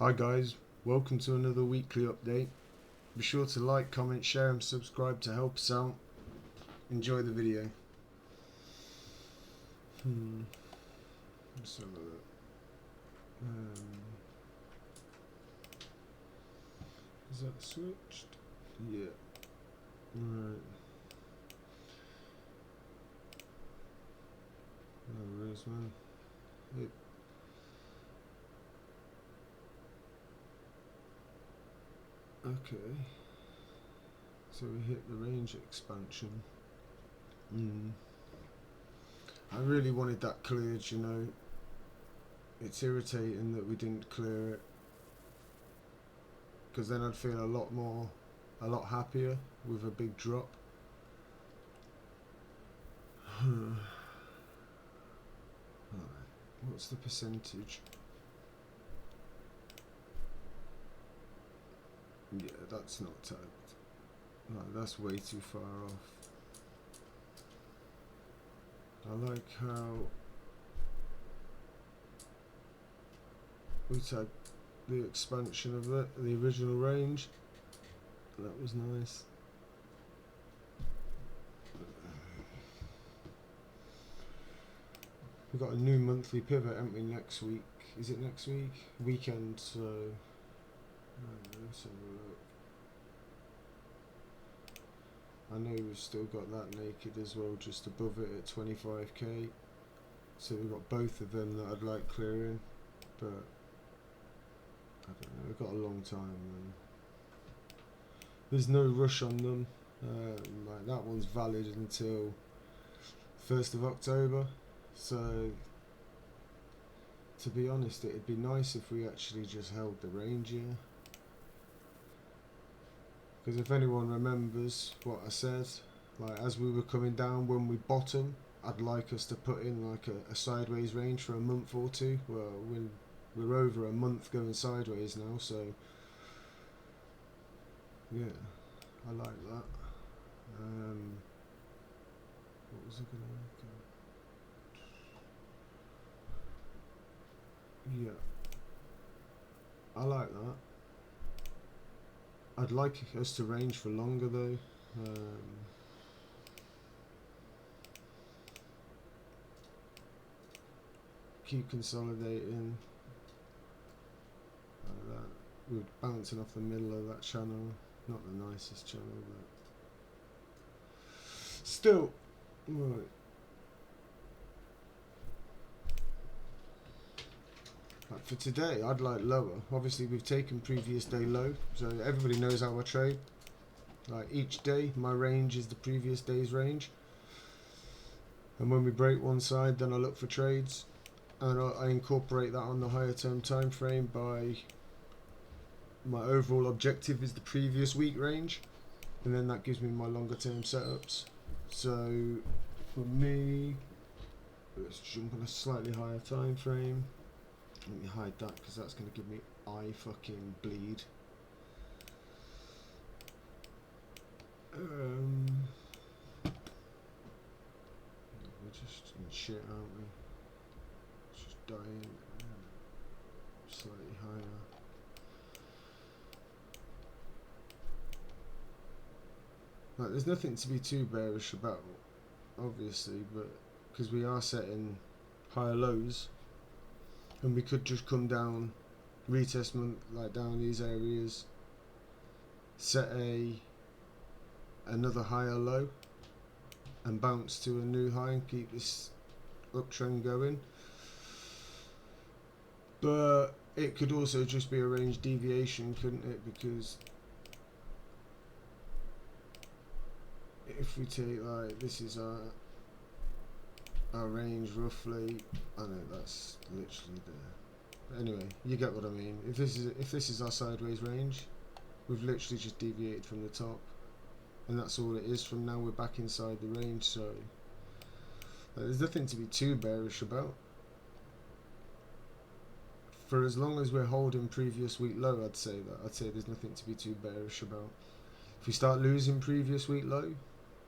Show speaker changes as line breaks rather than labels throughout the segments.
Hi guys, welcome to another weekly update. Be sure to like, comment, share and subscribe to help us out. Enjoy the video. Let's have a look. Is that switched? Yeah. Right. No worries, man. Okay. So we hit the range expansion. I really wanted that cleared, you know. It's irritating that we didn't clear it, because then I'd feel a lot happier with a big drop. What's the percentage? Yeah, that's not tagged. No, that's way too far off. I like how we tagged the expansion of the original range. That was nice. We've got a new monthly pivot, haven't we, next week? Is it next week? Weekend, so let's have a look. I know we've still got that naked as well, just above it at 25k. So we've got both of them that I'd like clearing, but I don't know, we've got a long time and there's no rush on them. Like that one's valid until 1st of October. So to be honest, it'd be nice if we actually just held the range here. Because if anyone remembers what I said, like as we were coming down when we bottom, I'd like us to put in like a sideways range for a month or two. Well, we're over a month going sideways now, so yeah, I like that. What was I gonna look at? Yeah, I like that. I'd like us to range for longer though. Keep consolidating. Like that. We're bouncing off the middle of that channel. Not the nicest channel, but still, right. Like for today, I'd like lower. Obviously, we've taken previous day low, so everybody knows how I trade. Like each day, my range is the previous day's range. And when we break one side, then I look for trades. And I incorporate that on the higher term time frame by my overall objective is the previous week range. And then that gives me my longer term setups. So for me, let's jump on a slightly higher time frame. Let me hide that because that's going to give me eye fucking bleed. We're just in shit, aren't we? It's just dying. Slightly higher. Like, there's nothing to be too bearish about, obviously, but because we are setting higher lows. And we could just come down, retest like down these areas, set another higher low, and bounce to a new high and keep this uptrend going. But it could also just be a range deviation, couldn't it? Because if we take like this is our range roughly. I know that's literally there. But anyway, you get what I mean. If this is our sideways range, we've literally just deviated from the top, and that's all it is. From now we're back inside the range, so there's nothing to be too bearish about. For as long as we're holding previous week low, I'd say there's nothing to be too bearish about. If we start losing previous week low,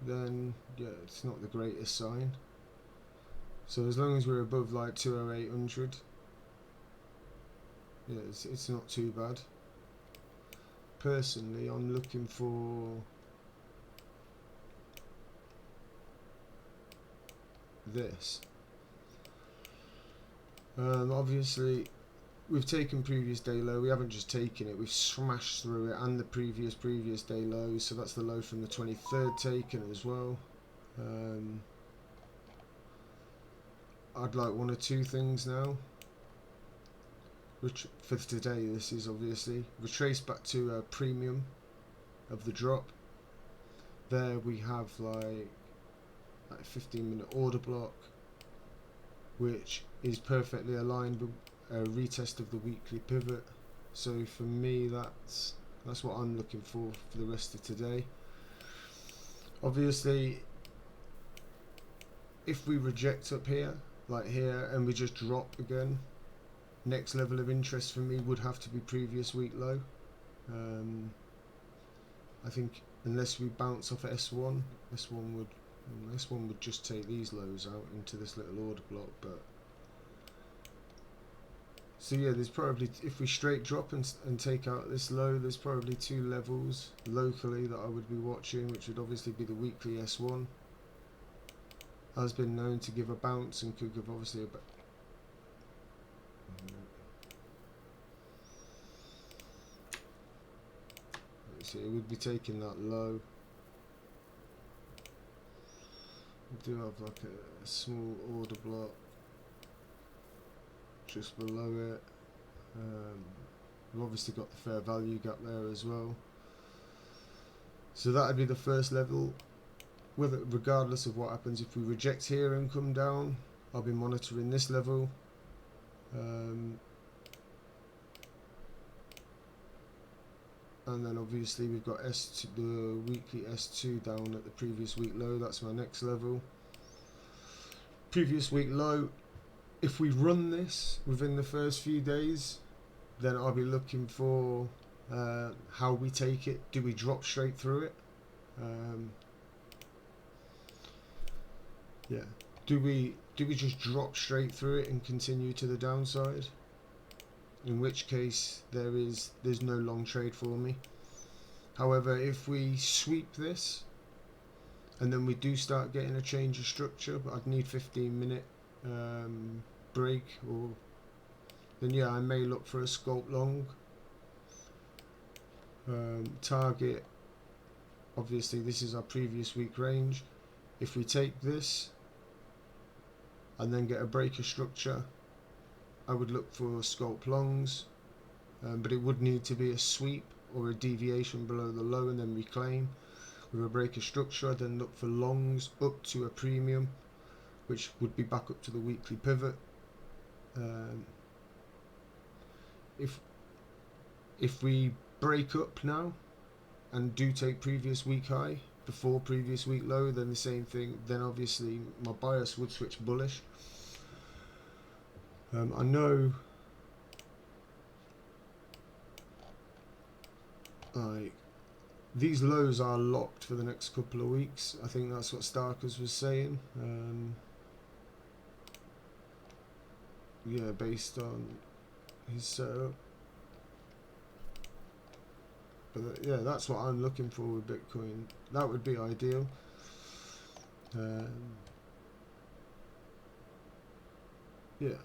then yeah, it's not the greatest sign. So as long as we're above like 20800, yeah, it's not too bad. Personally, I'm looking for this. Obviously, we've taken previous day low. We haven't just taken it, we've smashed through it, and the previous day low. So that's the low from the 23rd taken as well. I'd like one or two things now. Which for today, this is obviously retrace back to a premium of the drop. There we have like 15-minute order block, which is perfectly aligned with a retest of the weekly pivot. So for me, that's what I'm looking for the rest of today. Obviously, if we reject up here, like here, and we just drop again, next level of interest for me would have to be previous week low. I think unless we bounce off S1 would just take these lows out into this little order block. But so yeah, there's probably, if we straight drop and take out this low, there's probably two levels locally that I would be watching, which would obviously be the weekly S1. Has been known to give a bounce and could give obviously a so it would be taking that low. We do have like a small order block just below it. We've obviously got the fair value gap there as well. So that would be the first level. Regardless of what happens, if we reject here and come down, I'll be monitoring this level. And then obviously we've got S2, the weekly S2 down at the previous week low. That's my next level. Previous week low. If we run this within the first few days, then I'll be looking for how we take it. Do we drop straight through it? Yeah. Do we just drop straight through it and continue to the downside? In which case there's no long trade for me. However, if we sweep this and then we do start getting a change of structure, but I'd need 15-minute break, or then yeah, I may look for a sculpt long. Target, obviously this is our previous week range. If we take this and then get a breaker structure, I would look for sculpt longs, but it would need to be a sweep or a deviation below the low and then reclaim. With a breaker structure, then look for longs up to a premium, which would be back up to the weekly pivot. If we break up now and do take previous week high before previous week low, then the same thing, then obviously my bias would switch bullish. I know these lows are locked for the next couple of weeks. I think that's what Starkers was saying. Yeah, based on his setup. But yeah, that's what I'm looking for with Bitcoin. That would be ideal. Yeah,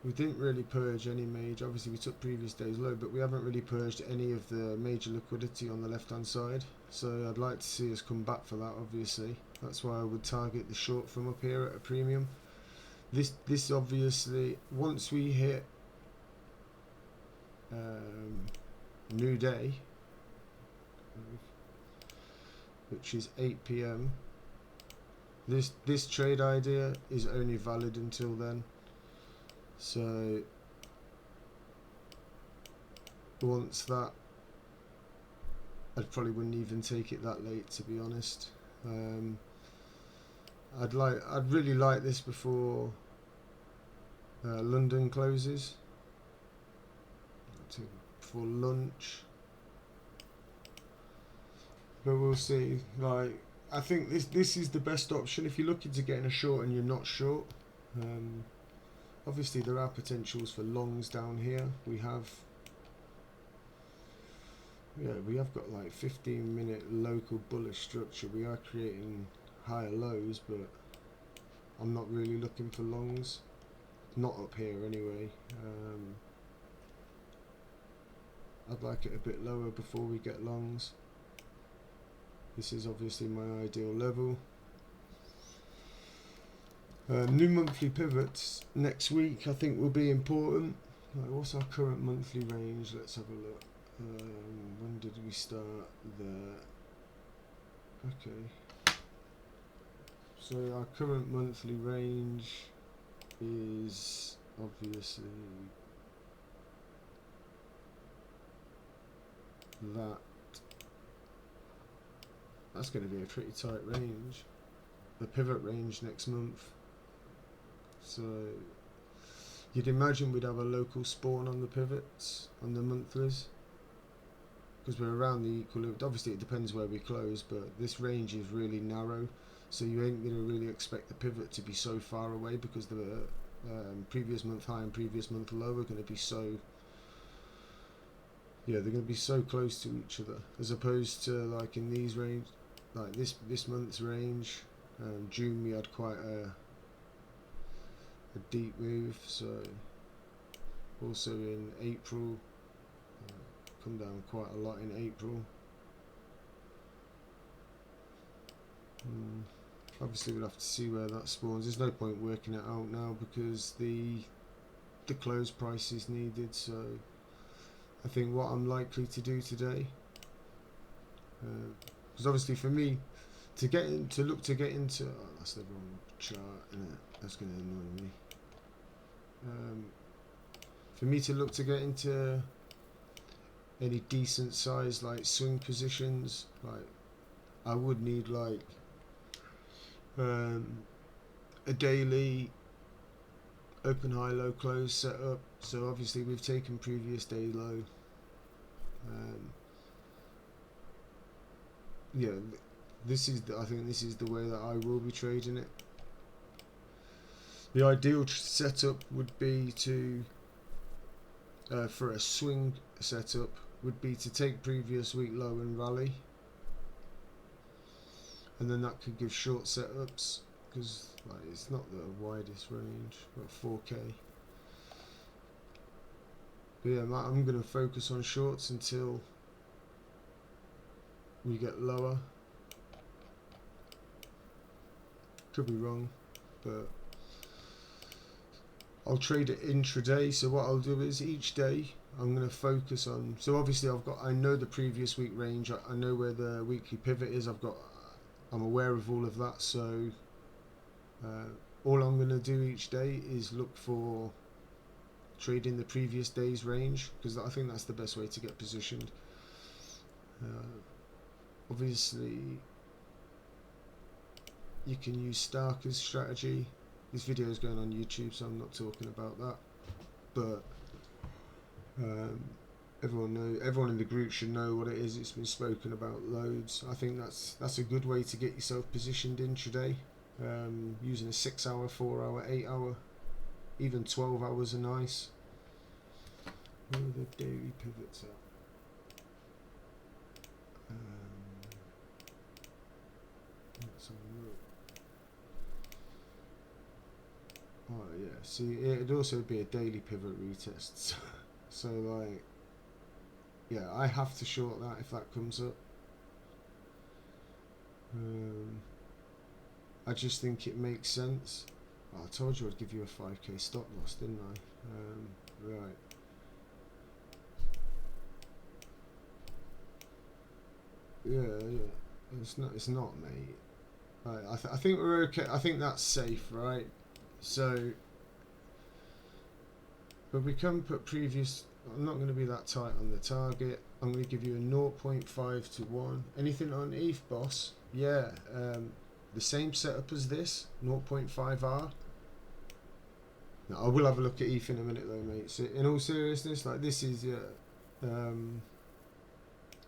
we didn't really purge any major. Obviously we took previous days low, but we haven't really purged any of the major liquidity on the left hand side. So I'd like to see us come back for that, obviously. That's why I would target the short from up here at a premium. This obviously, once we hit new day, which is 8 PM, this trade idea is only valid until then. So once that, I probably wouldn't even take it that late, to be honest. I'd really like this before London closes, before lunch. But we'll see. Like, I think this is the best option if you're looking to get in a short and you're not short. Obviously there are potentials for longs down here. We have got like 15-minute local bullish structure. We are creating higher lows, but I'm not really looking for longs, not up here anyway. I'd like it a bit lower before we get longs. This is obviously my ideal level. New monthly pivots next week I think will be important. Right, what's our current monthly range? Let's have a look. When did we start there? Okay. So our current monthly range is obviously that's going to be a pretty tight range. The pivot range next month. So you'd imagine we'd have a local spawn on the pivots, on the monthlies, because we're around the equilibrium. Obviously it depends where we close, but this range is really narrow, so you ain't going to really expect the pivot to be so far away, because the previous month high and previous month low are going to be so, they're going to be so close to each other, as opposed to like in these range, like this month's range. June we had quite a deep move, so also in April, come down quite a lot in April. Obviously we'll have to see where that spawns. There's no point working it out now because the close price is needed. So I think what I'm likely to do today, because obviously for me to get into that's the wrong chart, isn't it? That's going to annoy me. For me to look to get into any decent size like swing positions, like I would need like a daily open high low close setup. So obviously we've taken previous day low. I think this is the way that I will be trading it. The ideal setup would be to, for a swing setup, would be to take previous week low and rally, and then that could give short setups, because like, it's not the widest range, but 4k. But yeah, I'm going to focus on shorts until we get lower. Could be wrong, but I'll trade it intraday. So what I'll do is each day I'm going to focus on, so obviously I know the previous week range, I know where the weekly pivot is, I'm aware of all of that. So all I'm going to do each day is look for trading the previous day's range, because I think that's the best way to get positioned. Obviously you can use Starker's strategy. This video is going on YouTube, so I'm not talking about that, but everyone in the group should know what it is. It's been spoken about loads. I think that's a good way to get yourself positioned intraday. Using a 6 hour, 4 hour, 8 hour, even 12 hours are nice. Where are the daily pivots at? Let's have a look. Oh yeah, see, it'd also be a daily pivot retest. So like, yeah, I have to short that if that comes up. I just think it makes sense. Oh, I told you I'd give you a 5k stop loss, didn't I? Right. Yeah. It's not, mate. Right, I think we're okay. I think that's safe, right? So, but we can put previous. I'm not going to be that tight on the target. I'm going to give you a 0.5 to 1. Anything on ETH, boss? Yeah. The same setup as this, 0.5R. Now, I will have a look at ETH in a minute though, mate. So in all seriousness, like this is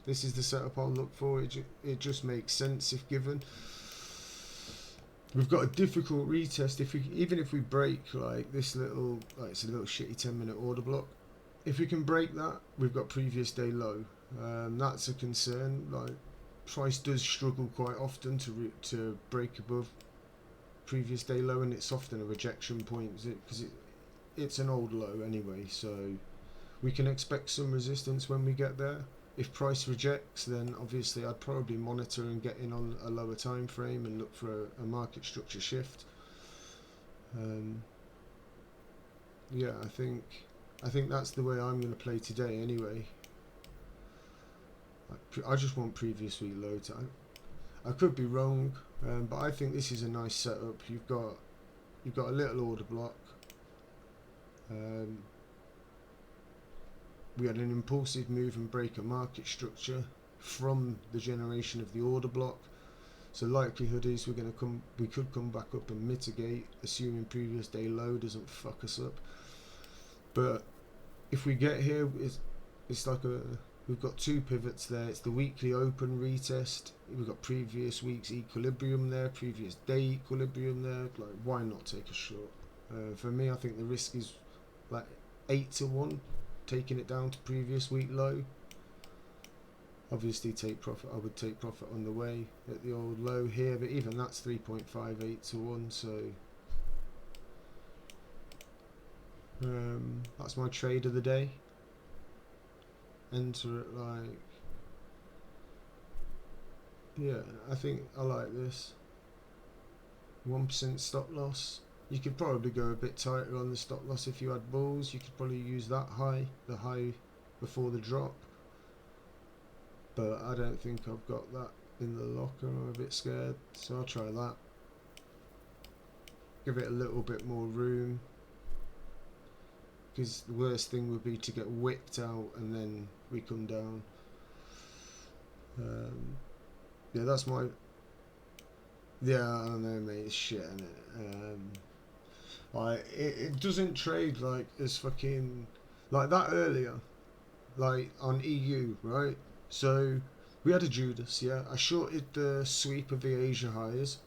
the setup I'll look for. It just makes sense if given. we've got a difficult retest. Even if we break like this little, like it's a little shitty 10-minute order block, if we can break that, we've got previous day low. That's a concern. Like price does struggle quite often to break above previous day low, and it's often a rejection point because it's an old low anyway. So we can expect some resistance when we get there. If price rejects, then obviously I'd probably monitor and get in on a lower time frame and look for a market structure shift. Yeah, I think that's the way I'm going to play today anyway. I just want previous week low time. I could be wrong, but I think this is a nice setup. You've got a little order block. We had an impulsive move and break a market structure from the generation of the order block. So likelihood is we could come back up and mitigate, assuming previous day low doesn't fuck us up. But if we get here, it's like we've got two pivots there. It's the weekly open retest. We've got previous week's equilibrium there, previous day equilibrium there. Like, why not take a short? For me, I think the risk is like 8-1, taking it down to previous week low. Obviously, take profit. I would take profit on the way at the old low here, but even that's 3.58-1. So that's my trade of the day. Enter it like, yeah, I think I like this. 1% stop loss. You could probably go a bit tighter on the stop loss if you had bulls. You could probably use that high, the high before the drop. But I don't think I've got that in the locker. I'm a bit scared, so I'll try that. Give it a little bit more room, because the worst thing would be to get whipped out and then we come down. Yeah, that's my... Yeah, I don't know, mate. It's shit, innit? It doesn't trade like as fucking... Like that earlier. Like on EU, right? So we had a Judas, yeah. I shorted the sweep of the Asia highs.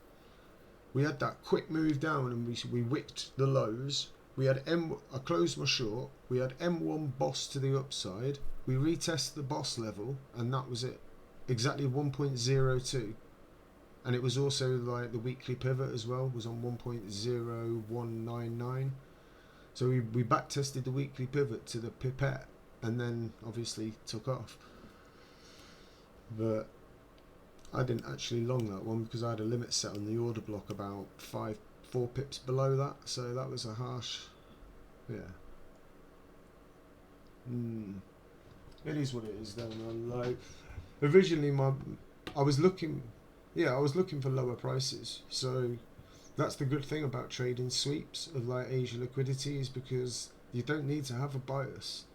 We had that quick move down and we whipped the lows. We had I closed my short. We had M1 boss to the upside. We retested the boss level, and that was it. Exactly 1.02. And it was also like the weekly pivot as well, was on 1.0199. So we back tested the weekly pivot to the pipette, and then obviously took off. But I didn't actually long that one because I had a limit set on the order block about 4 pips below that, so that was a harsh, yeah. It is what it is then, man. Like originally I was looking for lower prices, so that's the good thing about trading sweeps of like Asia liquidity, is because you don't need to have a bias.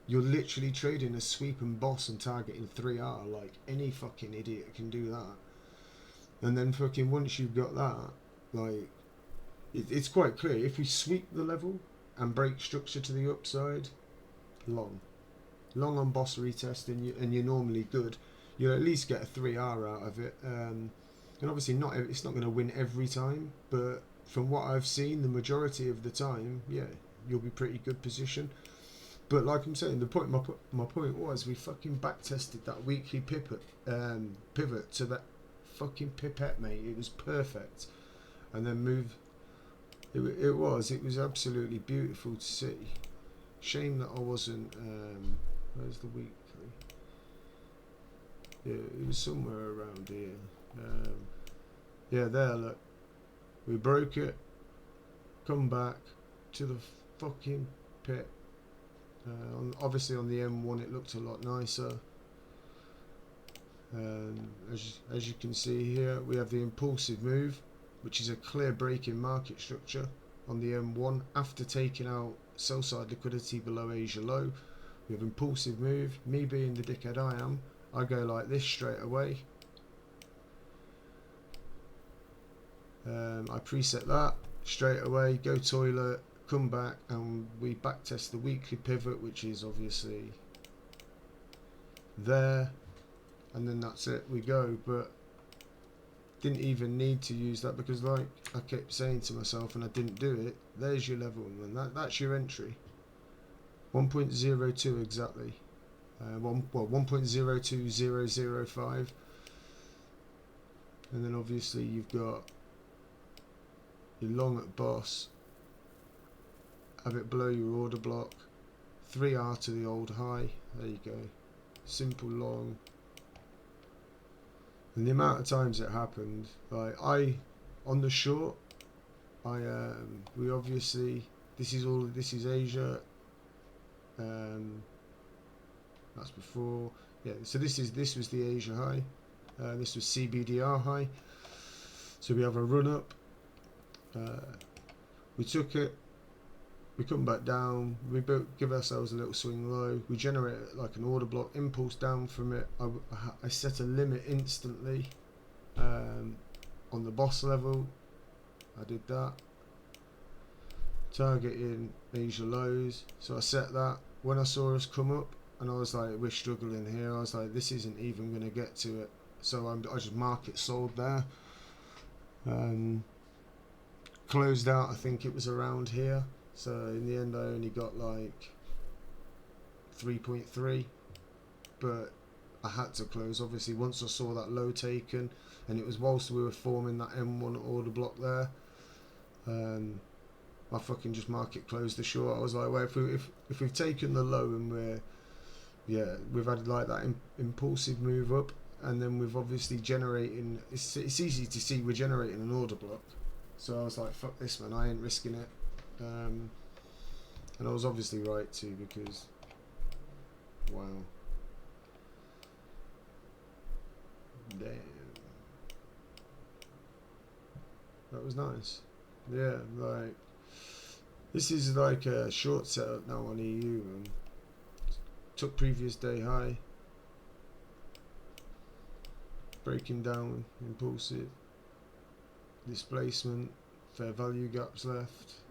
You're literally trading a sweep and boss and targeting 3R. Like any fucking idiot can do that. And then fucking once you've got that, like it's quite clear. If we sweep the level and break structure to the upside, long on boss retest, and you're normally good. You'll at least get a 3R out of it. And obviously it's not going to win every time, but from what I've seen, the majority of the time, yeah, you'll be pretty good position. But like I'm saying, my point was we fucking back tested that weekly pivot to that fucking pipette, mate. It was perfect, and then move. It was absolutely beautiful to see. Shame that I wasn't. Where's the weekly? Yeah, it was somewhere around here. Yeah, there. Look, we broke it. Come back to the fucking pit. Obviously on the M1 it looked a lot nicer. As you can see here, we have the impulsive move, which is a clear break in market structure on the M1 after taking out sell side liquidity below Asia low. We have impulsive move. Me being the dickhead I am, I go like this straight away. I preset that straight away, go toilet, come back, and we back test the weekly pivot, which is obviously there, and then that's it, we go. But didn't even need to use that because, like I kept saying to myself, and I didn't do it. There's your level, and that's your entry. 1.02 exactly. 1.02005, and then obviously you've got your long at boss. Have it below your order block. 3R to the old high. There you go. Simple long. And the amount of times it happened, like on the short, we obviously, this is Asia. That's before, yeah. So this was the Asia high. This was CBDR high. So we have a run up. We took it. We come back down. We give ourselves a little swing low. We generate like an order block, impulse down from it. I set a limit instantly on the boss level. I did that. Targeting Asia lows. So I set that. When I saw us come up, and I was like, we're struggling here. I was like, this isn't even going to get to it. So I just market sold there. Closed out. I think it was around here. So in the end I only got like 3.3, but I had to close obviously once I saw that low taken, and it was whilst we were forming that M1 order block there. I fucking just market closed the short. I was like, well, if we've taken the low and we've had like that impulsive move up, and then we've obviously generating, it's easy to see we're generating an order block. So I was like, fuck this, man, I ain't risking it. And I was obviously right too, because wow, damn, that was nice. Yeah, like this is like a short setup now on EU. Took previous day high, breaking down, impulsive, displacement, fair value gaps left.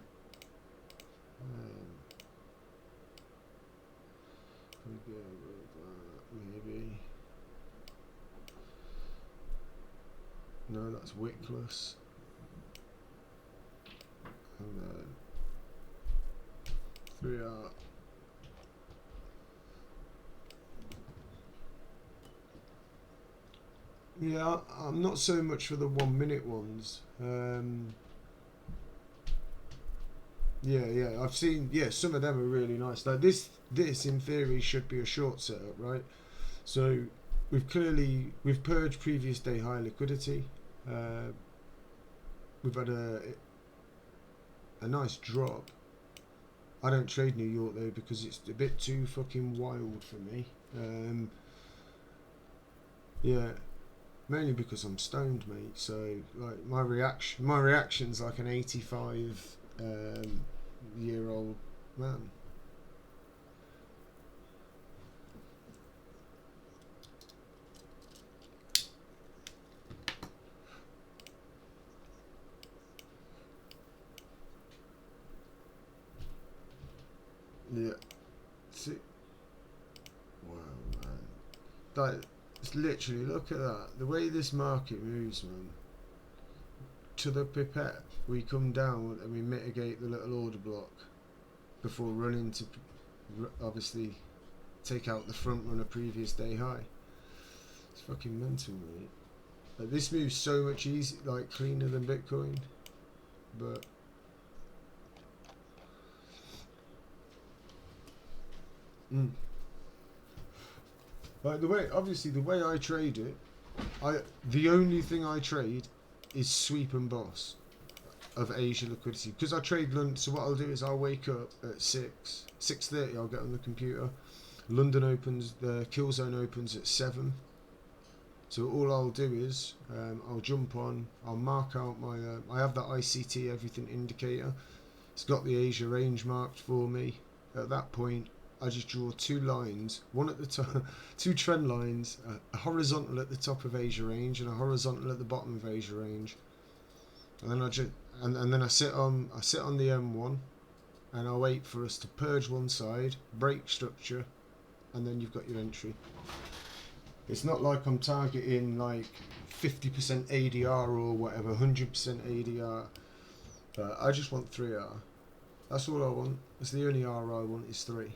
Maybe. No, that's wickless. And then 3R. Yeah, I'm not so much for the 1 minute ones. Yeah, I've seen, some of them are really nice. Like this in theory should be a short setup, right? So we've purged previous day high liquidity. We've had a nice drop. I don't trade New York though because it's a bit too fucking wild for me. Yeah, mainly because I'm stoned, mate. So like my reaction's like an 85 year old man. Yeah. See, wow, man. Like, it's literally, look at that. The way this market moves, man. To the pipette, we come down and we mitigate the little order block before running to obviously take out the front runner previous day high. It's fucking mental, mate. Like, this moves so much easier, like cleaner than Bitcoin, but like the way I trade it, the only thing I trade is sweep and boss of Asia liquidity, because I trade London. So what I'll do is I'll wake up at 6:30. I'll get on the computer. London opens, the kill zone opens at 7. So all I'll do is I'll jump on. I'll mark out my. I have that ICT everything indicator. It's got the Asia range marked for me. At that point, I just draw 2 lines, one at the top, 2 trend lines, a horizontal at the top of Asia range and a horizontal at the bottom of Asia range, and then I sit on the M1, and I wait for us to purge one side, break structure, and then you've got your entry. It's not like I'm targeting like 50% ADR or whatever, 100% ADR. I just want 3R. That's all I want. That's the only R I want is 3.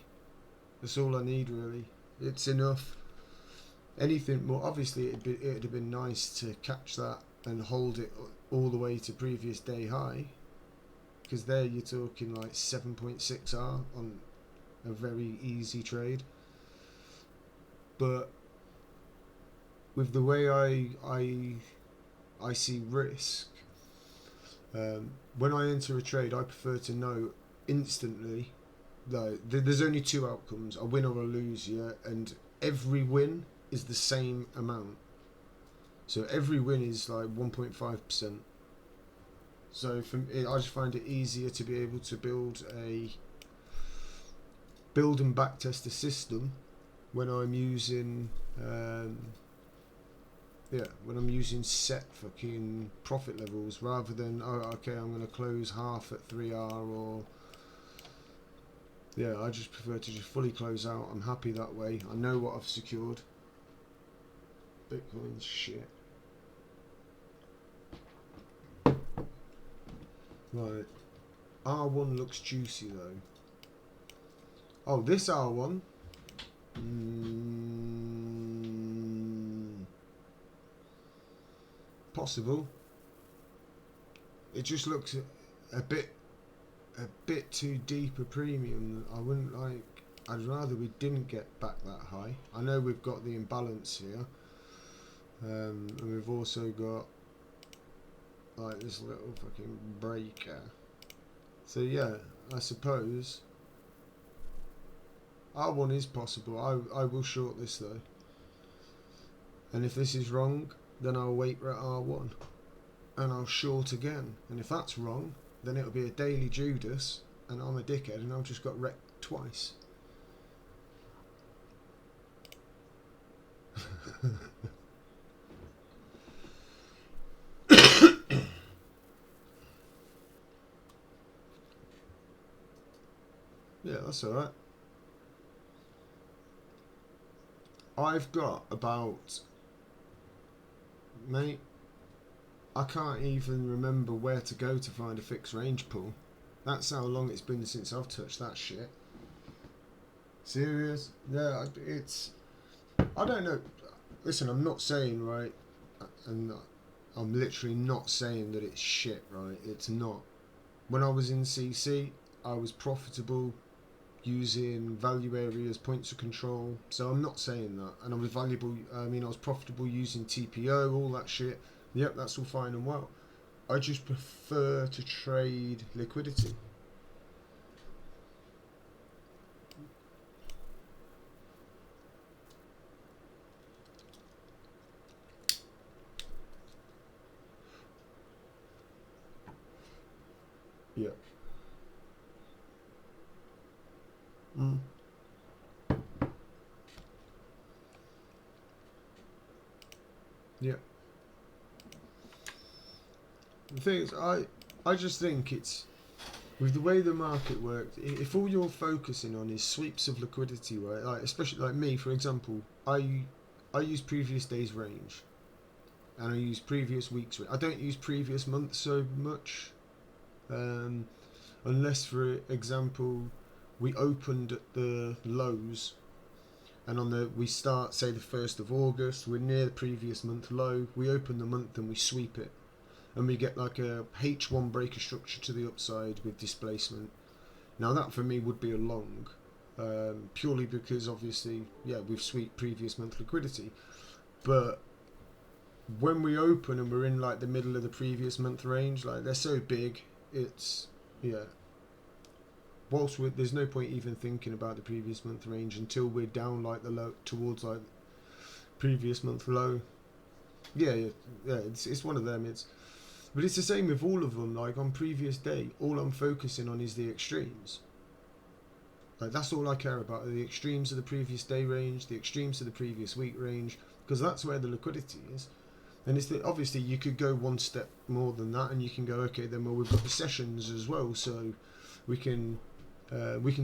That's all I need really. It's enough. Anything more, obviously it'd have been nice to catch that and hold it all the way to previous day high, because there you're talking like 7.6R on a very easy trade. But with the way I see risk, when I enter a trade, I prefer to know instantly that there's only 2 outcomes: I win or I lose. Yeah, and every win is the same amount. So every win is like 1.5%. So I just find it easier to be able to build and backtest a system when I'm using when I'm using set fucking profit levels, rather than okay, I'm going to close half at 3R, or I just prefer to just fully close out. I'm happy that way. I know what I've secured. Bitcoin's shit. Right, R1 looks juicy though. Oh, this R1. Possible. It just looks a bit too deep a premium. I wouldn't like. I'd rather we didn't get back that high. I know we've got the imbalance here, and we've also got like this little fucking breaker. So yeah, I suppose R1 is possible. I will short this though, and if this is wrong, then I'll wait at R1 and I'll short again. And if that's wrong, then it'll be a daily Judas and I'm a dickhead and I've just got wrecked twice. Yeah, that's alright. I've got about, mate, I can't even remember where to go to find a fixed range pool. That's how long it's been since I've touched that shit. Serious? Yeah, it's, I don't know. Listen, I'm not saying, right, and I'm literally not saying that it's shit, right? It's not. When I was in CC, I was profitable using value areas, points of control. So I'm not saying that. And I was valuable. I mean, I was profitable using TPO, all that shit. Yep, that's all fine and well. I just prefer to trade liquidity. Yeah. Yeah. The thing is, I just think it's, with the way the market works, if all you're focusing on is sweeps of liquidity, right? Like, especially like me, for example, I use previous day's range, and I use previous week's range. I don't use previous months so much, unless, for example, we opened at the lows, and we start, say, the 1st of August, we're near the previous month low, we open the month and we sweep it, and we get like a H1 breaker structure to the upside with displacement. Now that for me would be a long, purely because obviously, yeah, we've swept previous month liquidity. But when we open and we're in like the middle of the previous month range, like they're so big, it's, yeah. Whilst there's no point even thinking about the previous month range until we're down like the low towards like previous month low. Yeah. It's one of them. But it's the same with all of them. Like on previous day, all I'm focusing on is the extremes. Like that's all I care about, are the extremes of the previous day range, the extremes of the previous week range, because that's where the liquidity is. And it's obviously you could go one step more than that, and you can go, okay, then well we've got the sessions as well, so we can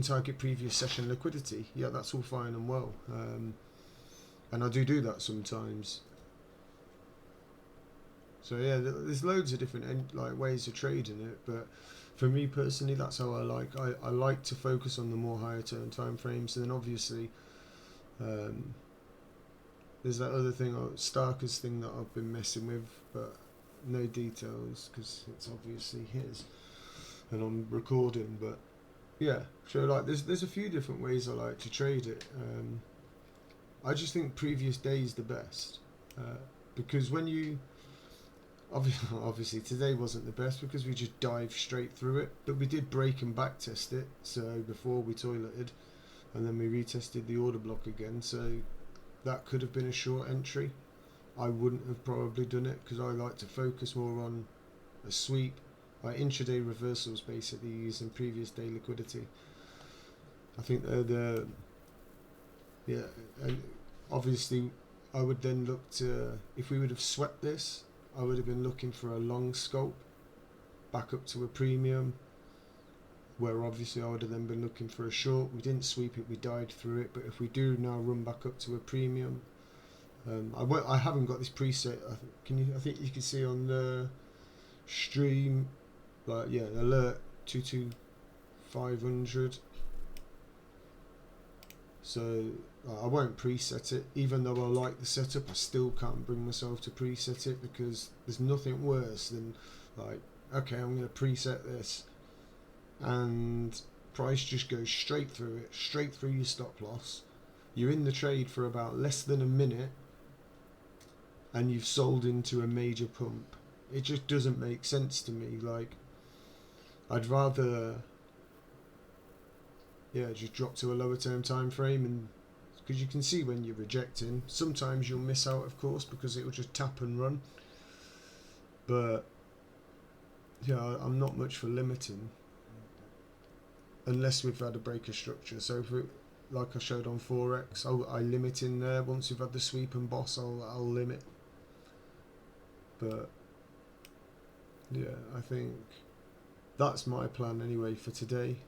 target previous session liquidity. Yeah, that's all fine and well. and I do that sometimes. So yeah, there's loads of different like ways of trading it, but for me personally, that's how I like to focus on the more higher term time frames, and then obviously um, there's that other thing, Starker's thing that I've been messing with, but no details because it's obviously his, and I'm recording. But yeah, so like there's a few different ways I like to trade it. I just think previous day is the best because when you obviously today wasn't the best because we just dived straight through it, but we did break and back test it. So before we toileted, and then we retested the order block again. So that could have been a short entry. I wouldn't have probably done it because I like to focus more on a sweep, like intraday reversals, basically using previous day liquidity. I think they're yeah, and obviously I would then look to, if we would have swept this, I would have been looking for a long scope back up to a premium, where obviously I would have then been looking for a short. We didn't sweep it, we died through it, but if we do now run back up to a premium, I haven't got this preset. I think you can see on the stream, like yeah, alert 22500. So I won't preset it, even though I like the setup. I still can't bring myself to preset it because there's nothing worse than like, okay, I'm going to preset this, and price just goes straight through it, straight through your stop loss. You're in the trade for about less than a minute, and you've sold into a major pump. It just doesn't make sense to me. Like, I'd rather just drop to a lower term time frame, and because you can see when you're rejecting, sometimes you'll miss out, of course, because it will just tap and run. But yeah, I'm not much for limiting unless we've had a breaker structure. So if like I showed on Forex, I limit in there. Once we've had the sweep and boss, I'll limit. But yeah, I think that's my plan anyway for today.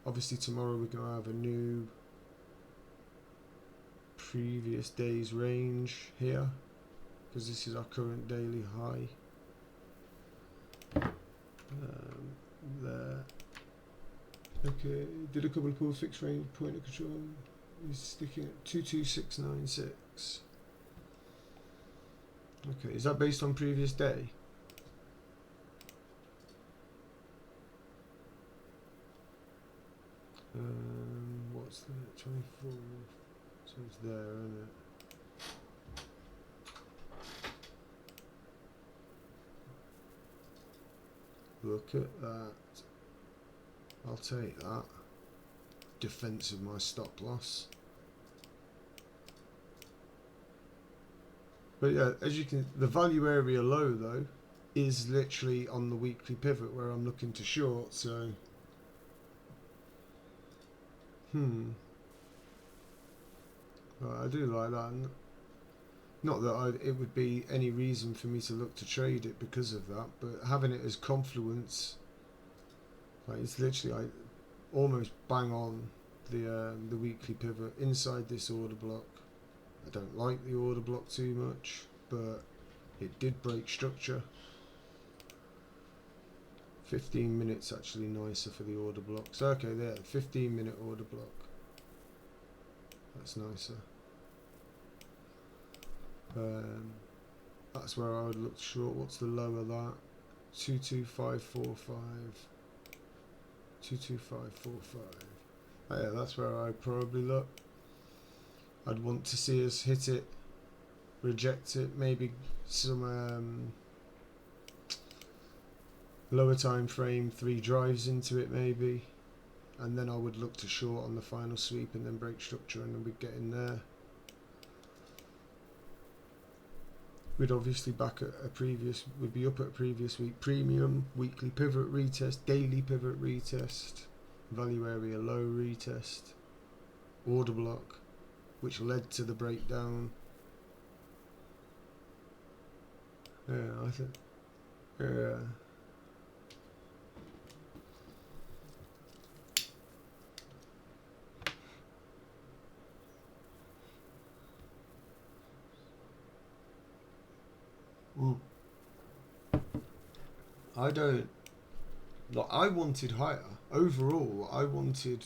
Obviously tomorrow we're going to have a new previous day's range here, because this is our current daily high. There. Okay, did a couple of pull fixed range point of control. He's sticking at 22696. Okay, is that based on previous day? What's that? 24. So it's there, isn't it? Look at that. I'll take that. Defense of my stop loss. But yeah, as you can, the value area low though is literally on the weekly pivot where I'm looking to short. So, I do like that. Not that it would be any reason for me to look to trade it because of that, but having it as confluence, like it's literally like almost bang on the weekly pivot inside this order block. I don't like the order block too much, but it did break structure. 15 minutes actually nicer for the order blocks. Okay, there, 15-minute order block. That's nicer. That's where I would look short. What's the low of that? 22545. 22545. Oh, yeah, that's where I'd probably look. I'd want to see us hit it, reject it, maybe some lower time frame 3 drives into it maybe, and then I would look to short on the final sweep and then break structure, and then we'd get in there. We'd obviously we'd be up at a previous week premium, weekly pivot retest, daily pivot retest, value area low retest, order block, which led to the breakdown. Yeah, I think, yeah. Mm. I don't. Like, I wanted higher. Overall, I wanted.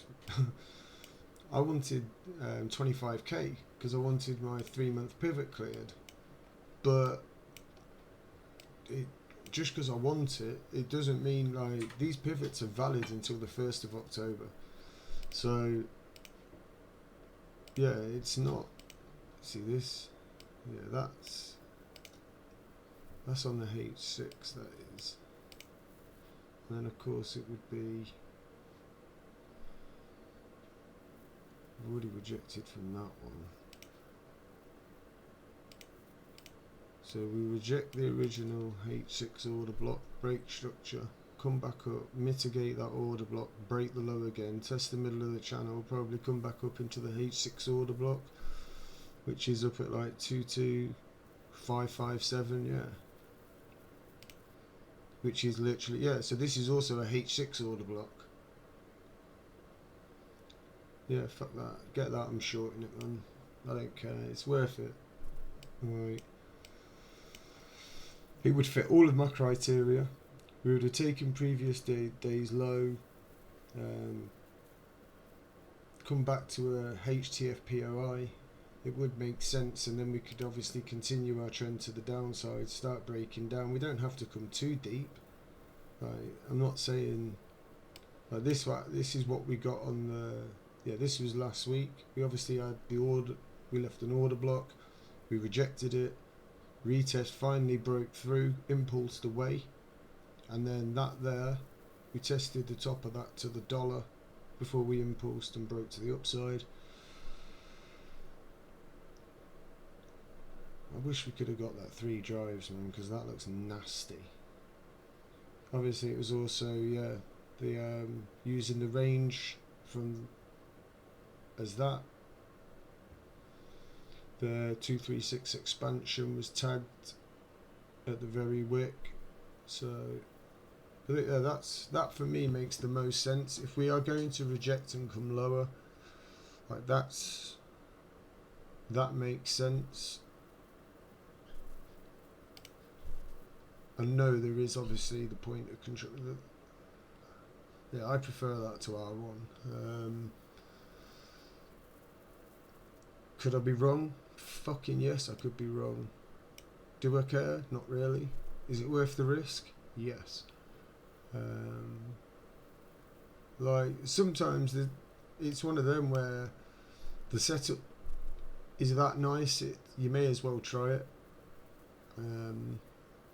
I wanted 25k because I wanted my 3-month pivot cleared. But it, just because I want it, it doesn't mean like these pivots are valid until the 1st of October. So yeah, it's not. See this? Yeah, that's on the H6. That is. And then of course it would be. I've already rejected from that one. So we reject the original H6 order block, break structure, come back up, mitigate that order block, break the low again, test the middle of the channel, probably come back up into the H6 order block, which is up at like 22557, yeah. Which is literally, yeah, so this is also a H6 order block. Yeah, fuck that. Get that, I'm shorting it, man. I don't care, it's worth it. Right. It would fit all of my criteria. We would have taken previous day's low, come back to a HTF POI. It would make sense, and then we could obviously continue our trend to the downside, start breaking down. We don't have to come too deep. Like, I'm not saying like this. This is what we got on the. Yeah, this was last week. We obviously had the order. We left an order block. We rejected it. Retest finally broke through, impulsed away, and then that there, we tested the top of that to the dollar before we impulsed and broke to the upside. I wish we could have got that 3 drives, man, because that looks nasty. Obviously it was also, yeah, the using the range from as that. The 236 expansion was tagged at the very wick, so that for me makes the most sense. If we are going to reject and come lower, like that makes sense. I know there is obviously the point of control. Yeah, I prefer that to R1. Could I be wrong? Fucking yes, I could be wrong. Do I care? Not really. Is it worth the risk? Yes. Like sometimes it's one of them where the setup is that nice. You may as well try it.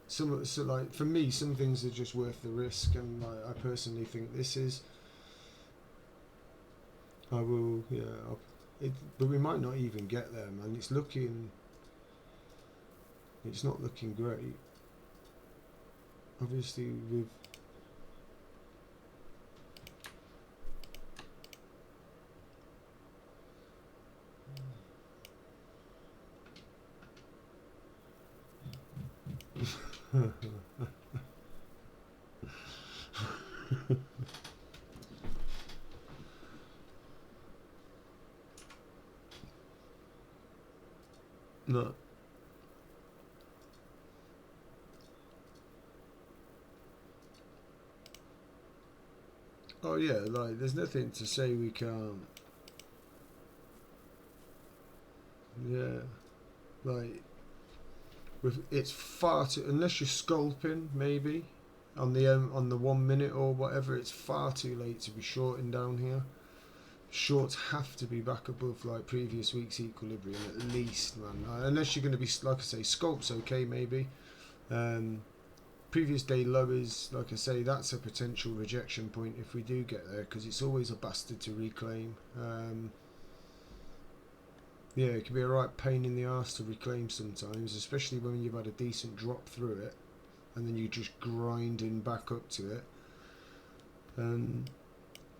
So like for me, some things are just worth the risk, and like, I personally think this is. I will, yeah. But we might not even get there, man. It's not looking great. Obviously, with no. Oh yeah, like there's nothing to say we can't. Yeah, like it's far too, unless you're scalping maybe on the 1 minute or whatever. It's far too late to be shorting down here. Shorts have to be back above like previous week's equilibrium at least, man. Unless you're going to be, like I say, scalp's okay maybe. Previous day low is, like I say, that's a potential rejection point if we do get there, because it's always a bastard to reclaim. Yeah, it can be a right pain in the arse to reclaim sometimes, especially when you've had a decent drop through it and then you're just grinding back up to it. And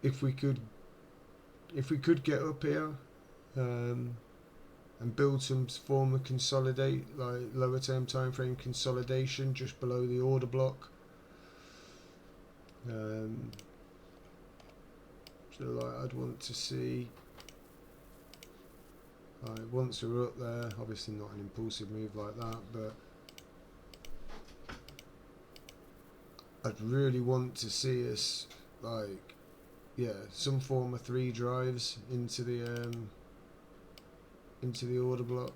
if we could get up here and build some form of consolidate, like lower term time frame consolidation just below the order block, so like I'd want to see, once we're up there, obviously not an impulsive move like that, but I'd really want to see us like, yeah, some form of 3 drives into the order block.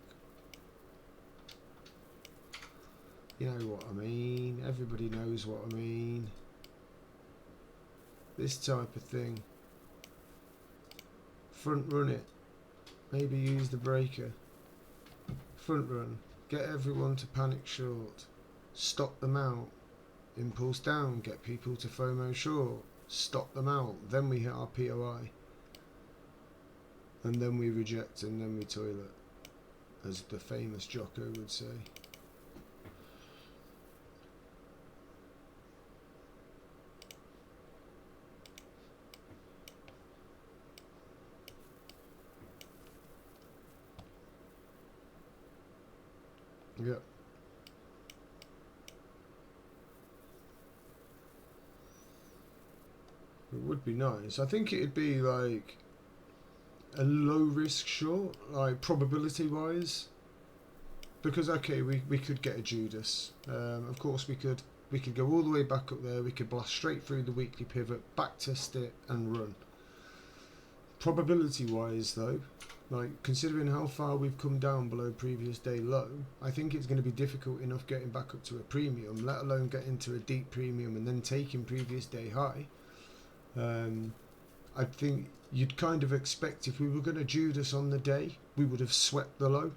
You know what I mean? Everybody knows what I mean. This type of thing. Front run it. Maybe use the breaker. Front run. Get everyone to panic short. Stop them out. Impulse down. Get people to FOMO short. Stop them out. Then we hit our POI. And then we reject and then we toilet. As the famous Jocko would say. Yeah. It would be nice. I think it'd be like a low risk short, like probability wise. Because okay, we could get a Judas. Of course we could go all the way back up there, we could blast straight through the weekly pivot, back test it and run. Probability wise though, like considering how far we've come down below previous day low, I think it's going to be difficult enough getting back up to a premium, let alone get into a deep premium and then taking previous day high. I think you'd kind of expect if we were going to Judas on the day, we would have swept the low.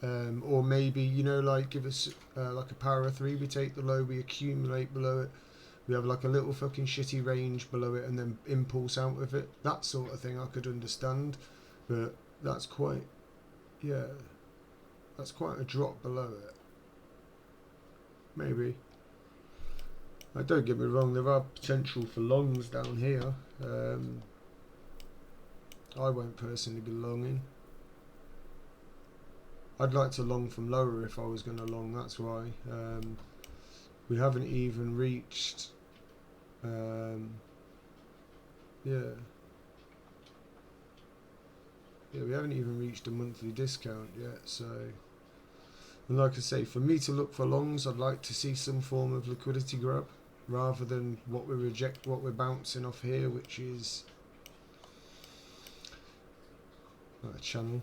Or maybe, you know, like give us like a power of 3, we take the low, we accumulate below it. We have like a little fucking shitty range below it and then impulse out of it. That sort of thing I could understand. But that's quite, yeah, that's quite a drop below it. Maybe. Don't get me wrong, there are potential for longs down here. I won't personally be longing. I'd like to long from lower if I was going to long, that's why. We haven't even reached... yeah, we haven't even reached a monthly discount yet, so... And like I say, for me to look for longs, I'd like to see some form of liquidity grab, rather than what we're bouncing off here, which is... a channel.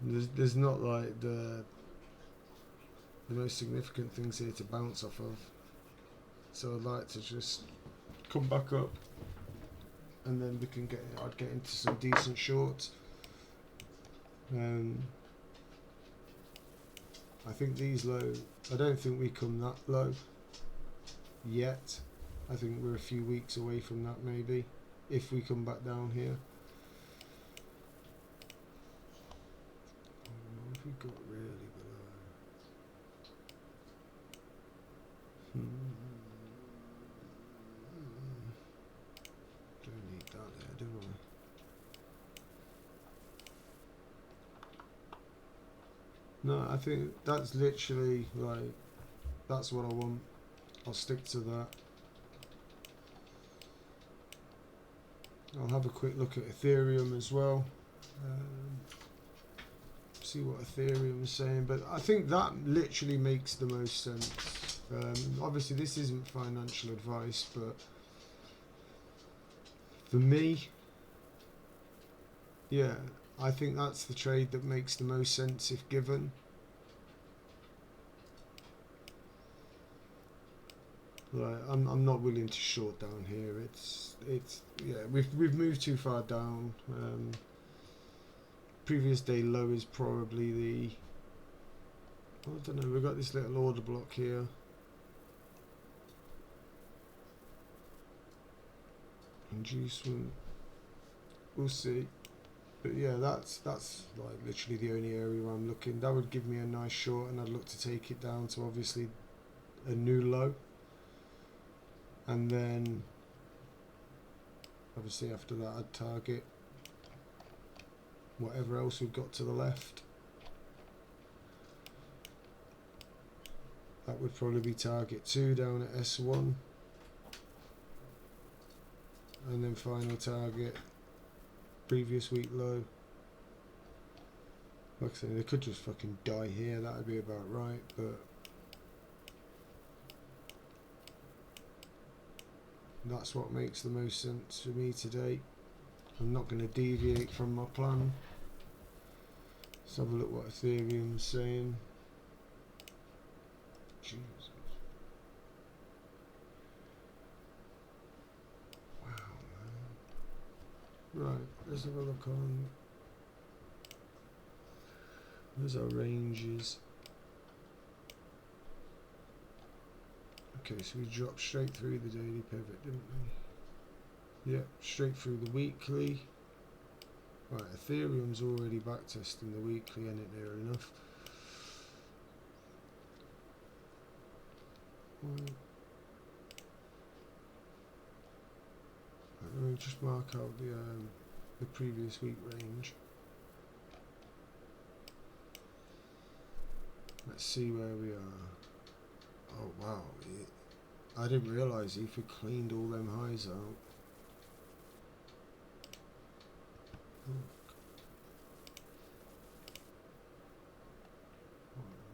There's not like the most significant things here to bounce off of, so I'd like to just come back up and then we can I'd get into some decent shorts. I think these low, I don't think we come that low yet. I think we're a few weeks away from that maybe, if we come back down here. What have we got really below? Don't need that there, do I? No, I think that's literally like, that's what I want. I'll stick to that. I'll have a quick look at Ethereum as well. See what Ethereum is saying, but I think that literally makes the most sense. Obviously this isn't financial advice, but for me, yeah, I think that's the trade that makes the most sense if given. Like, I'm not willing to short down here. It's yeah, we've moved too far down. Previous day low is probably the, I don't know, we've got this little order block here. Inducement, we'll see. But yeah, that's like literally the only area where I'm looking. That would give me a nice short, and I'd look to take it down to obviously a new low. And then obviously after that I'd target whatever else we've got to the left. That would probably be target 2 down at S1. And then final target, previous week low. Like I say, they could just fucking die here, that would be about right, but That's what makes the most sense for me today. I'm not going to deviate from my plan. Let's have a look what Ethereum's saying. Jesus. Wow, man. Right, let's have a look on. There's our ranges. Okay, so we dropped straight through the daily pivot, didn't we? Yep, straight through the weekly. Right, Ethereum's already backtesting the weekly, and it near enough. Right. Let me just mark out the previous week range. Let's see where we are. Oh wow, I didn't realise Ether cleaned all them highs out.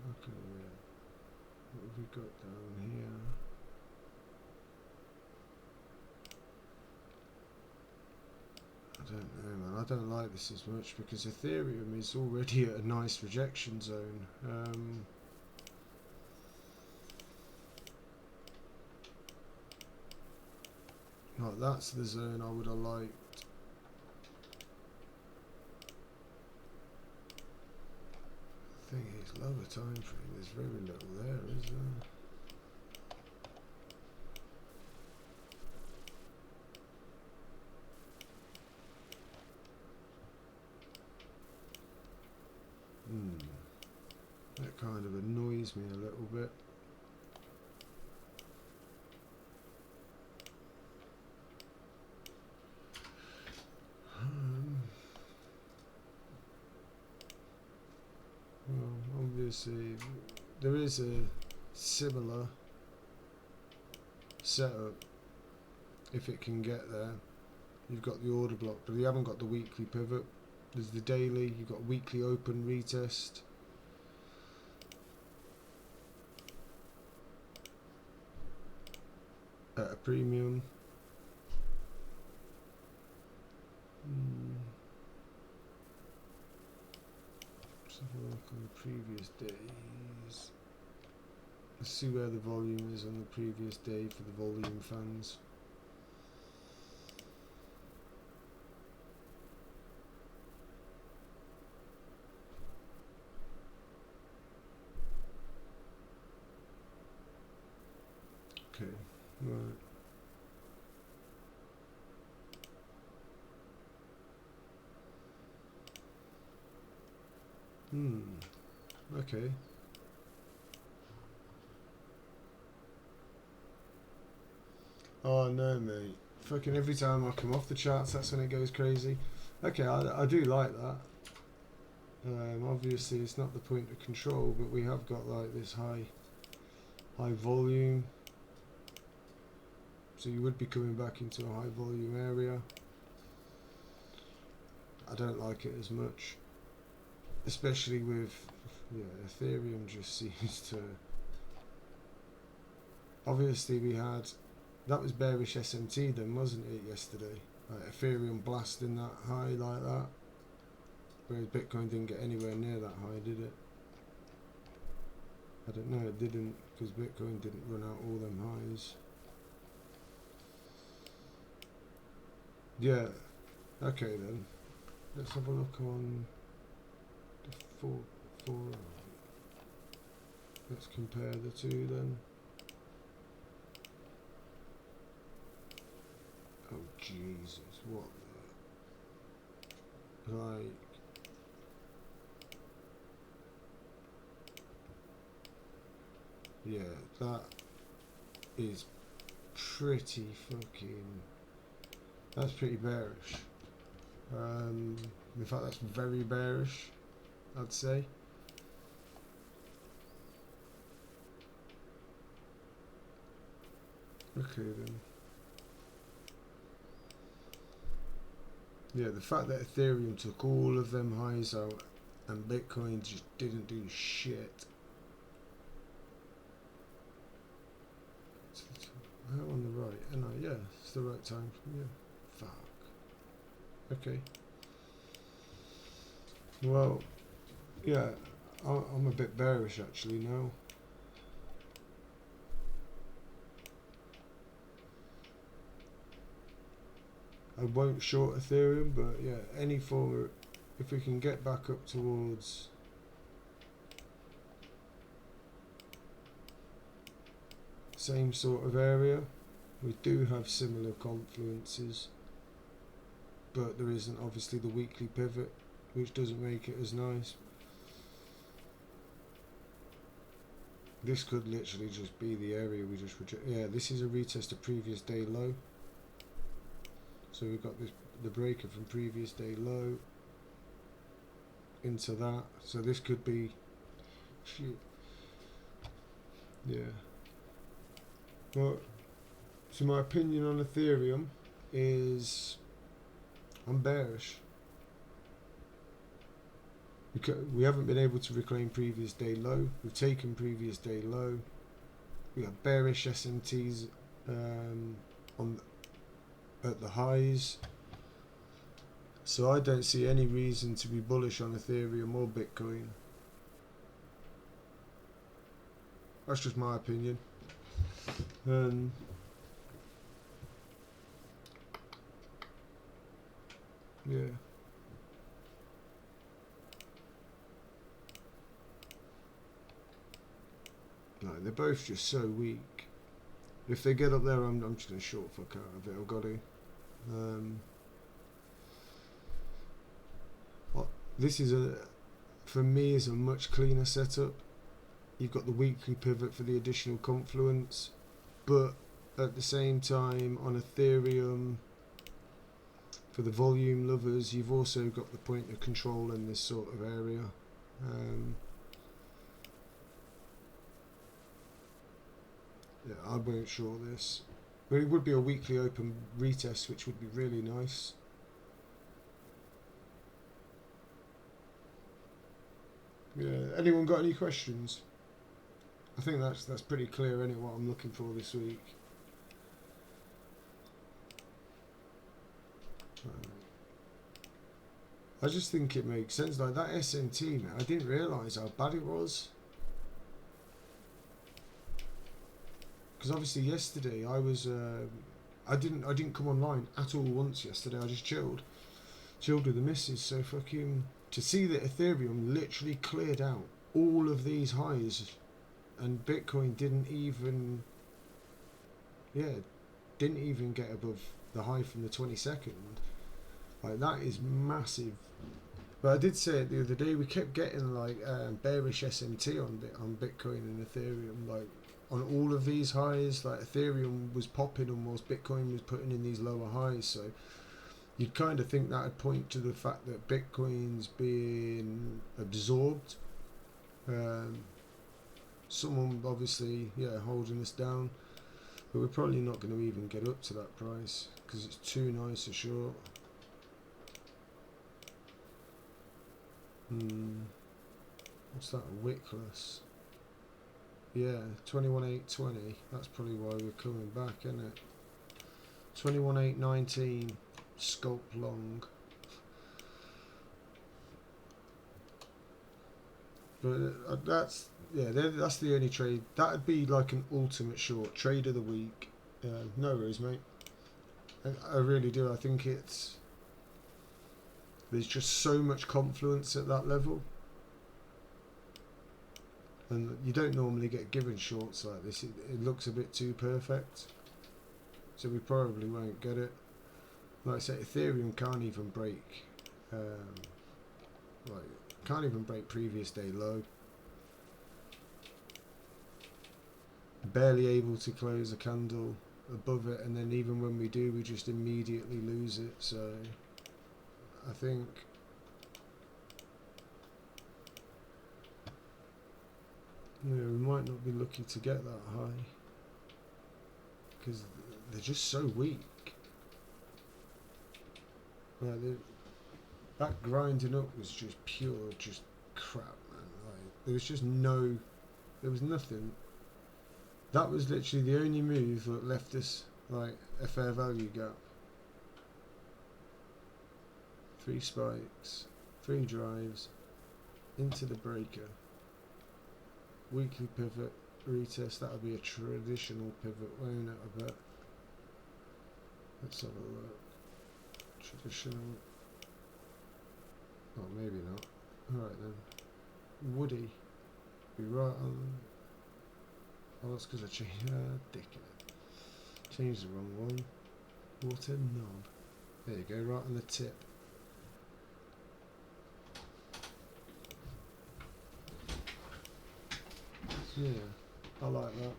Okay, what have we got down here? I don't know, man. I don't like this as much because Ethereum is already at a nice rejection zone. Like that's the zone I would have liked. The thing is, lower time frame, there's very little there, is there? That kind of annoys me a little bit. Well, obviously, there is a similar setup if it can get there. You've got the order block, but you haven't got the weekly pivot. There's the daily, you've got weekly open retest. At a premium. Let's have a look on the previous days. Let's see where the volume is on the previous day for the volume fans. Okay, right. Okay. Oh no, mate. Fucking every time I come off the charts, that's when it goes crazy. Okay, I do like that. Obviously, it's not the point of control, but we have got like this high volume. So you would be coming back into a high volume area. I don't like it as much. Especially with, Ethereum just seems to... Obviously we had... That was bearish SMT then, wasn't it, yesterday? Like Ethereum blasting that high like that. Whereas Bitcoin didn't get anywhere near that high, did it? I don't know, it didn't, because Bitcoin didn't run out all them highs. Yeah, okay then. Let's have a look on the four. Let's compare the two then. Oh Jesus, what the... Like... Yeah, that is pretty fucking... That's pretty bearish. In fact, that's very bearish, I'd say. Okay then. Yeah, the fact that Ethereum took all of them highs out and Bitcoin just didn't do shit. How on the right? And yeah, it's the right time. Yeah. Fuck. Okay. Well, yeah, I'm a bit bearish actually now. I won't short Ethereum, but yeah, any form of, if we can get back up towards same sort of area, we do have similar confluences, but there isn't obviously the weekly pivot, which doesn't make it as nice. This could literally just be the area we just reject. Yeah, this is a retest of previous day low. So we've got this, the breaker from previous day low into that. So this could be, shit. Yeah. Well, so my opinion on Ethereum is I'm bearish. We haven't been able to reclaim previous day low. We've taken previous day low. We got bearish SMTs at the highs. So I don't see any reason to be bullish on Ethereum or Bitcoin. That's just my opinion. Yeah. No, they're both just so weak. If they get up there, I'm just going to short fuck out of it. I've got to. This is for me, is a much cleaner setup. You've got the weekly pivot for the additional confluence, but at the same time on Ethereum, for the volume lovers, you've also got the point of control in this sort of area. Yeah, I won't short this. But it would be a weekly open retest, which would be really nice. Yeah. Anyone got any questions? I think that's pretty clear, isn't it, what I'm looking for this week. I just think it makes sense. Like that SMT, man, I didn't realise how bad it was. Because obviously yesterday I was, I didn't come online at all once yesterday. I just chilled with the missus. So fucking to see that Ethereum literally cleared out all of these highs, and Bitcoin didn't even get above the high from the 22nd. Like that is massive. But I did say it the other day, we kept getting like bearish SMT on Bitcoin and Ethereum, like on all of these highs. Like Ethereum was popping almost, Bitcoin was putting in these lower highs. So you'd kind of think that would point to the fact that Bitcoin's being absorbed. Someone obviously, holding us down. But we're probably not going to even get up to that price because it's too nice a short. What's that, a wickless? Yeah, 21.820. That's probably why we're coming back, isn't it? 21.819 sculpt long. But that's the only trade. That'd be like an ultimate short trade of the week. No worries, mate. I really do. I think there's just so much confluence at that level, and you don't normally get given shorts like this. It looks a bit too perfect, so we probably won't get it. Like I say, Ethereum can't even break previous day low. Barely able to close a candle above it, and then even when we do, we just immediately lose it. So I think we might not be lucky to get that high because they're just so weak. Like that grinding up was just pure crap, man. Like there was nothing. That was literally the only move that left us like a fair value gap. 3 spikes, 3 drives, into the breaker. Weekly pivot, retest, that'll be a traditional pivot, won't it, I bet. Let's have a look. Traditional. Oh, maybe not. Alright then. Woody. Be right on. Oh, that's because I changed. Dickhead. Changed the wrong one. Water knob. There you go, right on the tip. Yeah, I like that.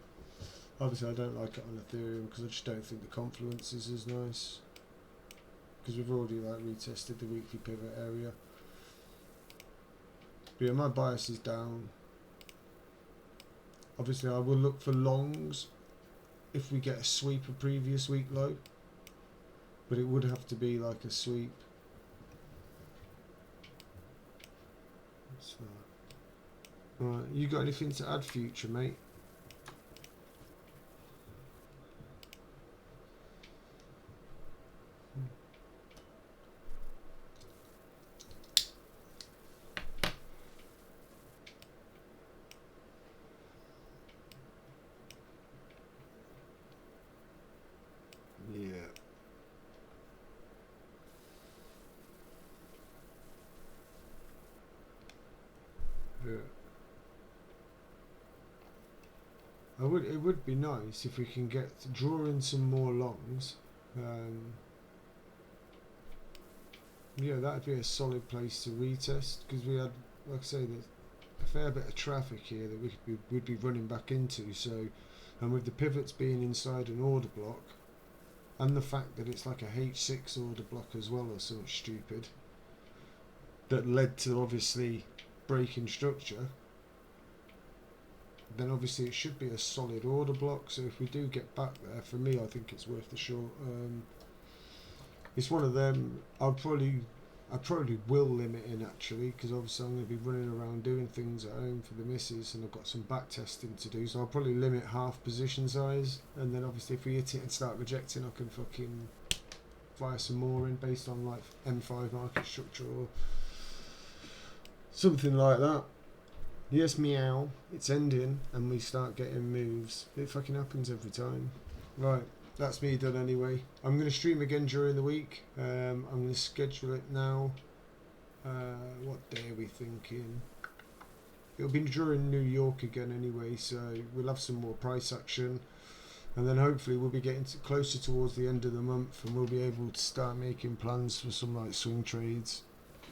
Obviously, I don't like it on Ethereum because I just don't think the confluence is as nice. Because we've already like retested the weekly pivot area. But yeah, my bias is down. Obviously, I will look for longs if we get a sweep of previous week low. But it would have to be like a sweep. What's that? Alright, you got anything to add, Future, mate? Yeah. Yeah. It would be nice if we can draw in some more longs. Yeah, that'd be a solid place to retest because we had, like I say, a fair bit of traffic here that would be running back into. So, and with the pivots being inside an order block, and the fact that it's like a H6 order block as well or something stupid, that led to obviously breaking structure. Then obviously it should be a solid order block. So if we do get back there, for me, I think it's worth the short. It's one of them. I probably will limit in actually, because obviously I'm going to be running around doing things at home for the missus, and I've got some back testing to do. So I'll probably limit half position size, and then obviously if we hit it and start rejecting, I can fucking fire some more in based on like M5 market structure or something like that. Yes, meow. It's ending, and we start getting moves. It fucking happens every time. Right, that's me done anyway. I'm going to stream again during the week. I'm going to schedule it now. What day are we thinking? It'll be during New York again anyway, so we'll have some more price action. And then hopefully we'll be getting closer towards the end of the month, and we'll be able to start making plans for some like swing trades.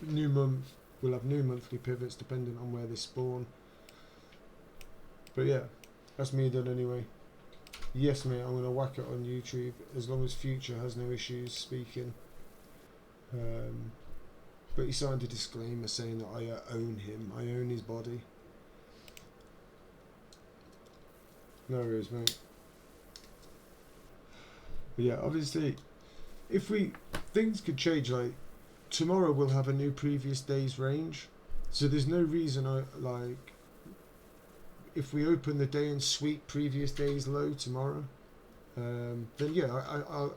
New month. We'll have new monthly pivots depending on where they spawn. But yeah, that's me done anyway. Yes, mate, I'm going to whack it on YouTube as long as Future has no issues speaking. But he signed a disclaimer saying that I own him. I own his body. No worries, mate. But yeah, obviously, if things could change, like, tomorrow we'll have a new previous day's range, so there's no reason if we open the day and sweep previous day's low tomorrow, then yeah,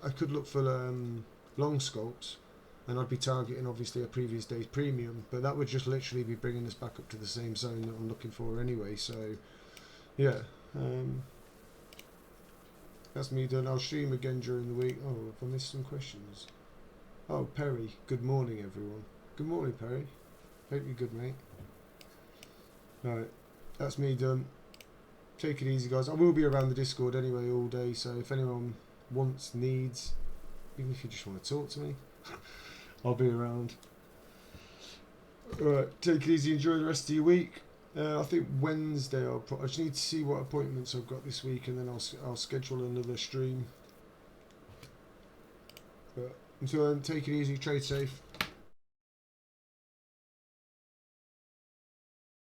I could look for long scalps, and I'd be targeting obviously a previous day's premium, but that would just literally be bringing us back up to the same zone that I'm looking for anyway. So yeah, that's me done. I'll stream again during the week. Oh, have I missed some questions? Oh, Perry. Good morning, everyone. Good morning, Perry. Hope you're good, mate. Right, that's me done. Take it easy, guys. I will be around the Discord anyway all day, so if anyone wants, needs, even if you just want to talk to me, I'll be around. Alright, take it easy. Enjoy the rest of your week. I think Wednesday I just need to see what appointments I've got this week, and then I'll schedule another stream. But until then, take it easy, trade safe.